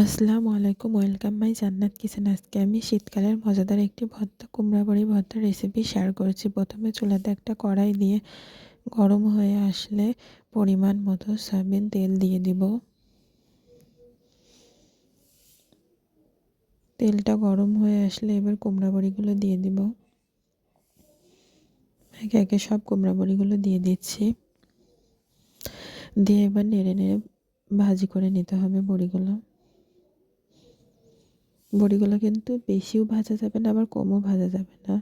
আসসালামু আলাইকুম, welcome my জান্নাত কিচেন। আজকে আমি শীতকালের মজাদার একটি ভর্তা, কুমড়া বড়ি ভর্তার রেসিপি শেয়ার করেছি। প্রথমে চুলাতে একটা কড়াই দিয়ে গরম হয়ে আসলে পরিমাণ মতো সয়াবিন তেল দিয়ে দিব। তেলটা গরম হয়ে আসলে এবার কুমড়া বড়িগুলো দিয়ে দিব। একে একে সব কুমড়া বড়িগুলো দিয়ে দিচ্ছি। দিয়ে এবার নেড়ে নেড়ে ভাজি করে নিতে হবে বড়িগুলো। বড়িগুলো কিন্তু বেশিও ভাজা যাবে না, আবার কমও ভাজা যাবে না,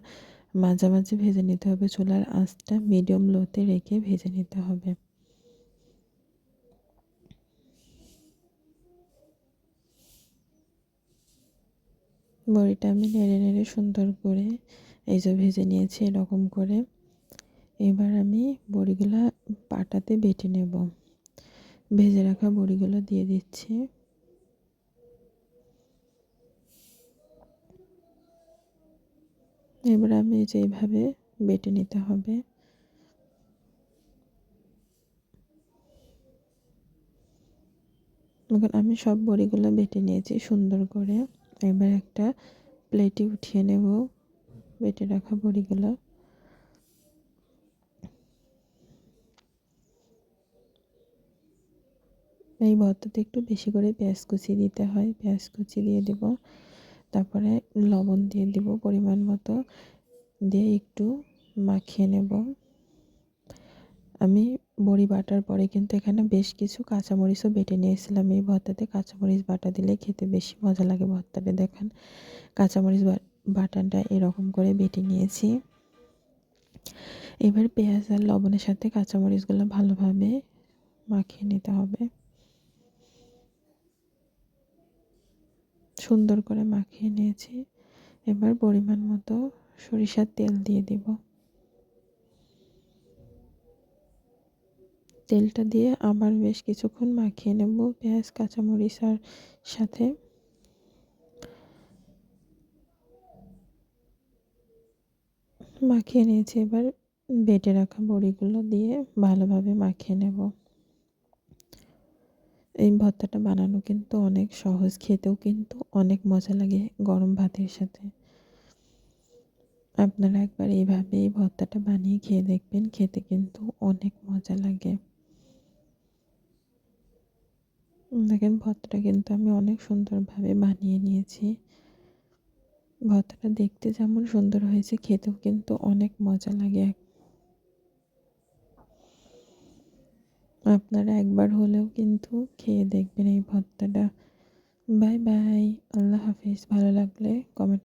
মাঝামাঝি ভেজে নিতে হবে। চুলার আঁচটা মিডিয়াম লোতে রেখে ভেজে নিতে হবে। বড়িটা আমি নেড়ে নেড়ে সুন্দর করে এই যে ভেজে নিয়েছি এরকম করে। এবার আমি বড়িগুলো পাটাতে বেটে নেব। ভেজে রাখা বড়িগুলো দিয়ে দিচ্ছি। এবার আমি এইভাবে বেটে নিতে হবে। এখন আমি সব বড়িগুলো বেটে নিয়েছি সুন্দর করে। এবার একটা প্লেটে উঠিয়ে নেব বেটে রাখা বড়িগুলো। এই ভর্তাতে একটু বেশি করে পেঁয়াজ কুচি দিতে হয়, পেঁয়াজ কুচি দিয়ে দেব। তারপরে লবণ দিয়ে দিব পরিমাণ মতো, দিয়ে একটু মাখিয়ে নেব। আমি বড়ি বাটার পরে কিন্তু এখানে বেশ কিছু কাঁচামরিচও বেটে নিয়েছিলাম। এই ভর্তাতে কাঁচামরিচ বাটা দিলে খেতে বেশি মজা লাগে। ভর্তাটা দেখেন কাঁচামরিচ বাটাটা এরকম করে বেটে নিয়েছি। এবার পেঁয়াজ আর লবণের সাথে কাঁচামরিচগুলো ভালোভাবে মাখিয়ে নিতে হবে। সুন্দর করে মাখিয়ে নিয়েছি। এবার পরিমাণ মতো সরিষার তেল দিয়ে দিব। তেলটা দিয়ে আবার বেশ কিছুক্ষণ মাখিয়ে নেব পেঁয়াজ কাঁচামরিচ আর সাথে। মাখিয়ে নিয়েছি, এবার বেটে রাখা বড়িগুলো দিয়ে ভালোভাবে মাখিয়ে নেব। এই ভর্তাটা বানানো কিন্তু অনেক সহজ, খেতেও কিন্তু অনেক মজা লাগে গরম ভাতের সাথে। আপনারা একবার এইভাবে এই ভর্তাটা বানিয়ে খেয়ে দেখবেন, খেতে কিন্তু অনেক মজা লাগে। দেখেন ভর্তাটা কিন্তু আমি অনেক সুন্দরভাবে বানিয়ে নিয়েছি। ভর্তাটা দেখতে যেমন সুন্দর হয়েছে, খেতেও কিন্তু অনেক মজা লাগে। আপনারা একবার হলেও কিন্তু খেয়ে দেখবেন এই ভর্তাটা। বাই বাই, আল্লাহ হাফিজ। ভালো লাগলে কমেন্ট